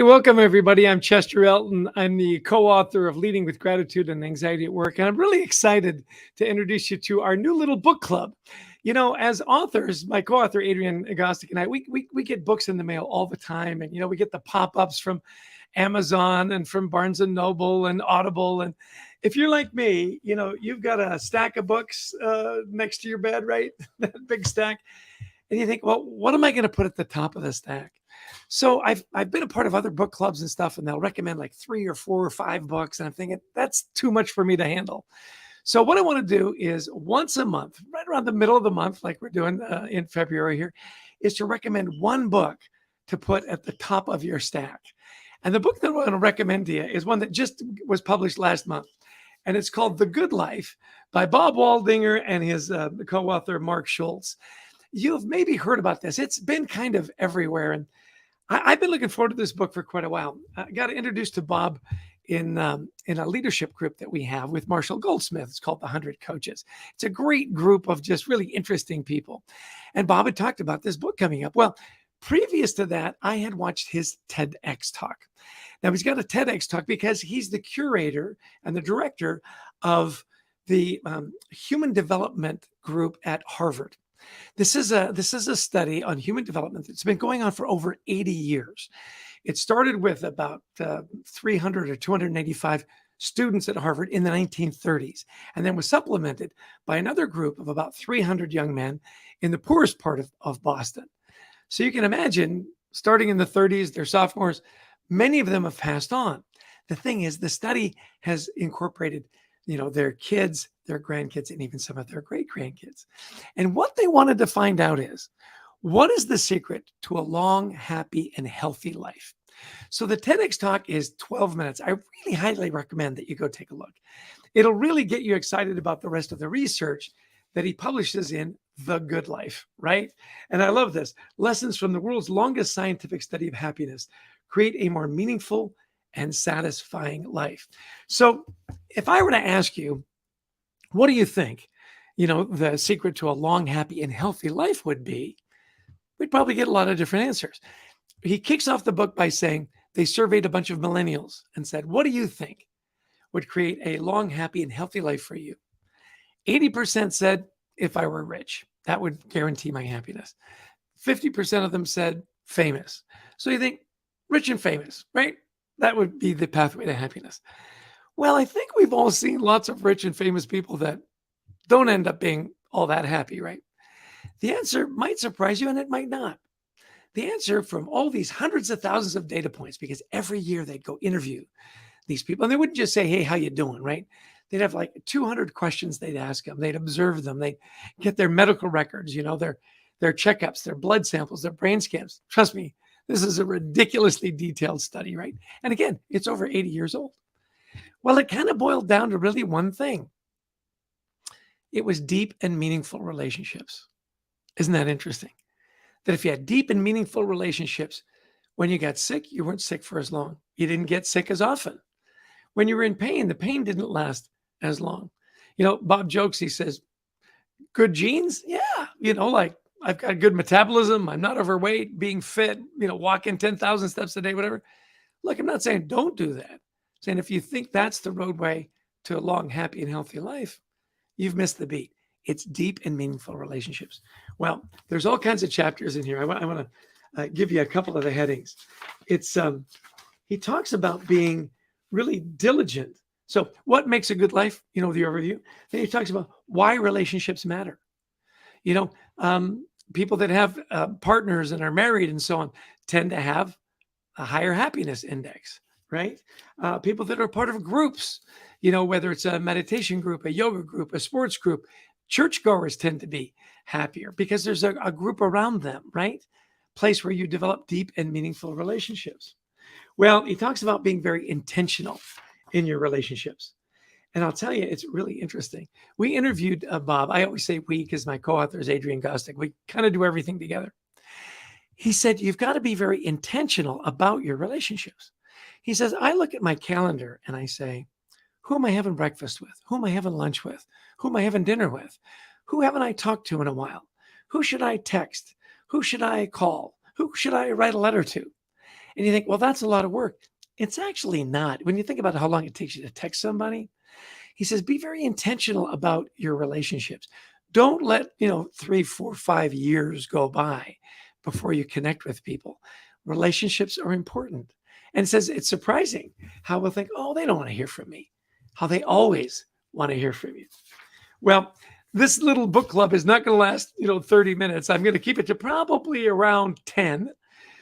welcome everybody. I'm Chester Elton. I'm the co-author of Leading with Gratitude and Anxiety at Work, and I'm really excited to introduce you to our new little book club. As authors, my co-author Adrian Agostic and I, we get books in the mail all the time, and we get the pop-ups from Amazon and from Barnes and Noble and Audible. And if you're like me, you've got a stack of books next to your bed, right? That big stack. And you think, well, what am I going to put at the top of the stack? So I've been a part of other book clubs and stuff, and they'll recommend like 3 or 4 or 5 books. And I'm thinking that's too much for me to handle. So what I want to do is once a month, right around the middle of the month, like we're doing in February here, is to recommend one book to put at the top of your stack. And the book that I'm going to recommend to you is one that just was published last month. And it's called The Good Life by Bob Waldinger and his co-author, Mark Schultz. You've maybe heard about this. It's been kind of everywhere. And I've been looking forward to this book for quite a while. I got introduced to Bob in a leadership group that we have with Marshall Goldsmith. It's called the 100 Coaches. It's a great group of just really interesting people. And Bob had talked about this book coming up. Well, previous to that, I had watched his TEDx talk. Now, he's got a TEDx talk because he's the curator and the director of the Human Development Group at Harvard. This is a study on human development that's been going on for over 80 years. It started with about 300 or 285 students at Harvard in the 1930s, and then was supplemented by another group of about 300 young men in the poorest part of Boston. So you can imagine, starting in the 30s, they're sophomores, many of them have passed on. The thing is, the study has incorporated their kids, their grandkids, and even some of their great grandkids. And what they wanted to find out is, what is the secret to a long, happy, and healthy life? So the TEDx talk is 12 minutes. I really highly recommend that you go take a look. It'll really get you excited about the rest of the research that he publishes in The Good Life, right? And I love this. Lessons from the world's longest scientific study of happiness create a more meaningful and satisfying life. So if I were to ask you, what do you think, the secret to a long, happy, and healthy life would be, we'd probably get a lot of different answers. He kicks off the book by saying they surveyed a bunch of millennials and said, what do you think would create a long, happy, and healthy life for you? 80% said, if I were rich, that would guarantee my happiness. 50% of them said famous. So you think rich and famous, right? That would be the pathway to happiness. Well, I think we've all seen lots of rich and famous people that don't end up being all that happy, right? The answer might surprise you and it might not. The answer from all these hundreds of thousands of data points, because every year they'd go interview these people and they wouldn't just say, hey, how you doing, right? They'd have like 200 questions they'd ask them. They'd observe them. They'd get their medical records, their checkups, their blood samples, their brain scans. Trust me, this is a ridiculously detailed study, right? And again, it's over 80 years old. Well, it kind of boiled down to really one thing. It was deep and meaningful relationships. Isn't that interesting? That if you had deep and meaningful relationships, when you got sick, you weren't sick for as long. You didn't get sick as often. When you were in pain, the pain didn't last as long. Bob jokes, he says, good genes? Yeah. Like I've got good metabolism. I'm not overweight, being fit, walking 10,000 steps a day, whatever. Look, I'm not saying don't do that. I'm saying if you think that's the roadway to a long, happy, and healthy life, you've missed the beat. It's deep and meaningful relationships. Well, there's all kinds of chapters in here. I want to give you a couple of the headings. It's he talks about being really diligent. So what makes a good life? The overview. Then he talks about why relationships matter. People that have partners and are married and so on tend to have a higher happiness index, right? People that are part of groups, whether it's a meditation group, a yoga group, a sports group, churchgoers tend to be happier because there's a group around them, right? Place where you develop deep and meaningful relationships. Well, he talks about being very intentional in your relationships. And I'll tell you, it's really interesting. We interviewed Bob. I always say we because my co-author is Adrian Gostick. We kind of do everything together. He said, you've got to be very intentional about your relationships. He says, I look at my calendar and I say, who am I having breakfast with? Who am I having lunch with? Who am I having dinner with? Who haven't I talked to in a while? Who should I text? Who should I call? Who should I write a letter to? And you think, well, that's a lot of work. It's actually not. When you think about how long it takes you to text somebody, he says, be very intentional about your relationships. Don't let, 3, 4, 5 years go by before you connect with people. Relationships are important. And it says it's surprising how we'll think, oh, they don't want to hear from me, how they always want to hear from you. Well, this little book club is not going to last, 30 minutes. I'm going to keep it to probably around 10.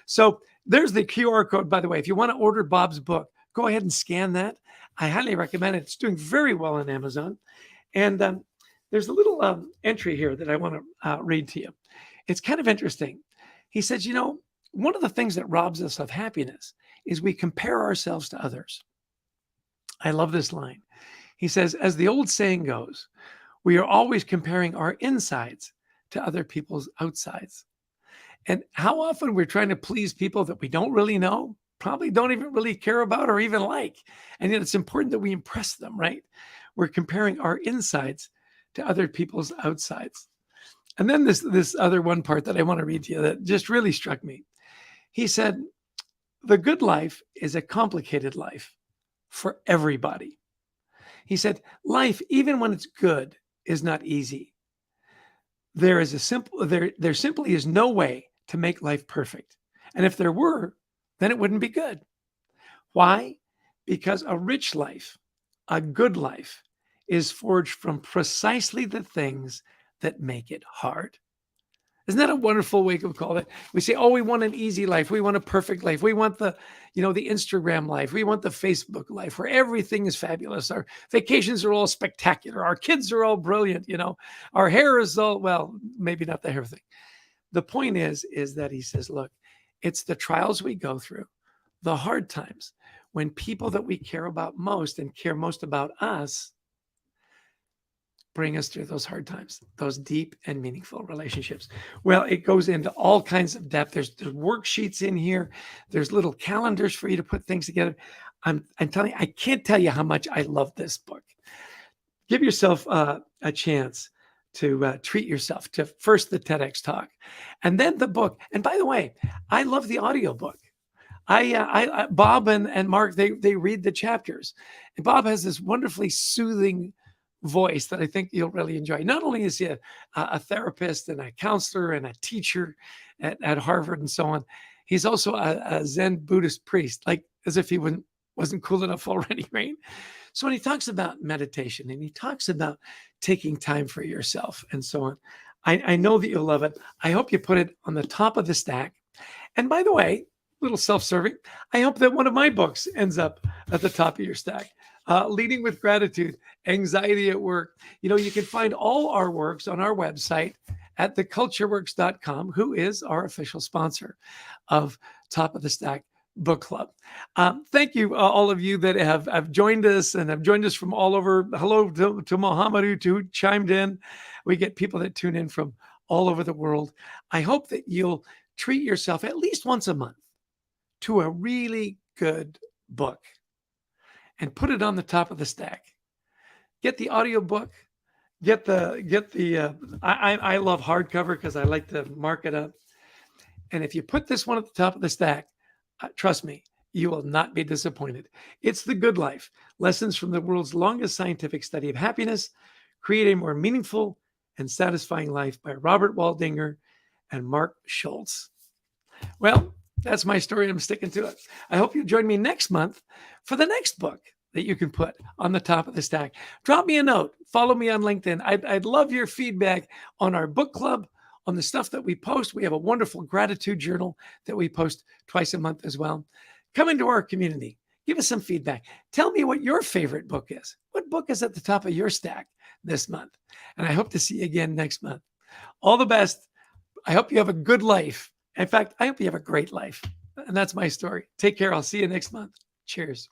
So there's the QR code, by the way. If you want to order Bob's book, go ahead and scan that. I highly recommend it. It's doing very well on Amazon. And there's a little entry here that I want to read to you. It's kind of interesting. He says, one of the things that robs us of happiness is we compare ourselves to others. I love this line. He says, as the old saying goes, we are always comparing our insides to other people's outsides. And how often we're trying to please people that we don't really know, probably don't even really care about or even like. And yet it's important that we impress them, right? We're comparing our insides to other people's outsides. And then this other one part that I want to read to you that just really struck me. He said, the good life is a complicated life for everybody. He said, life, even when it's good, is not easy. There simply is no way to make life perfect. And if there were, then it wouldn't be good. Why? Because a rich life, a good life, is forged from precisely the things that make it hard. Isn't that a wonderful way to call it? We say, oh, we want an easy life. We want a perfect life. We want the Instagram life. We want the Facebook life where everything is fabulous. Our vacations are all spectacular. Our kids are all brilliant. Our hair is all, well, maybe not the hair thing. The point is that he says, look, it's the trials we go through, the hard times, when people that we care about most and care most about us bring us through those hard times, those deep and meaningful relationships. Well, it goes into all kinds of depth. There's worksheets in here. There's little calendars for you to put things together. I'm telling you, I can't tell you how much I love this book. Give yourself a chance to treat yourself to first the TEDx talk and then the book. And by the way, I love the audiobook. I Bob and Mark, they read the chapters. And Bob has this wonderfully soothing voice that I think you'll really enjoy. Not only is he a therapist and a counselor and a teacher at Harvard and so on, he's also a Zen Buddhist priest, like as if he wasn't cool enough already, right? So when he talks about meditation and he talks about taking time for yourself and so on, I know that you'll love it. I hope you put it on the top of the stack. And by the way, little self-serving, I hope that one of my books ends up at the top of your stack. Leading with Gratitude, Anxiety at Work. You can find all our works on our website at thecultureworks.com, who is our official sponsor of Top of the Stack Book Club. Thank you, all of you that have joined us and have joined us from all over. Hello to Mohammed who chimed in. We get people that tune in from all over the world. I hope that you'll treat yourself at least once a month to a really good book and put it on the top of the stack. Get the audiobook, get the I love hardcover because I like to mark it up. And if you put this one at the top of the stack, trust me, you will not be disappointed. It's The Good Life, Lessons from the World's Longest Scientific Study of Happiness, Create a More Meaningful and Satisfying Life by Robert Waldinger and Mark Schultz. Well, that's my story. I'm sticking to it. I hope you join me next month for the next book that you can put on the top of the stack. Drop me a note. Follow me on LinkedIn. I'd love your feedback on our book club, on the stuff that we post. We have a wonderful gratitude journal that we post twice a month as well. Come into our community. Give us some feedback. Tell me what your favorite book is. What book is at the top of your stack this month? And I hope to see you again next month. All the best. I hope you have a good life. In fact, I hope you have a great life. And that's my story. Take care. I'll see you next month. Cheers.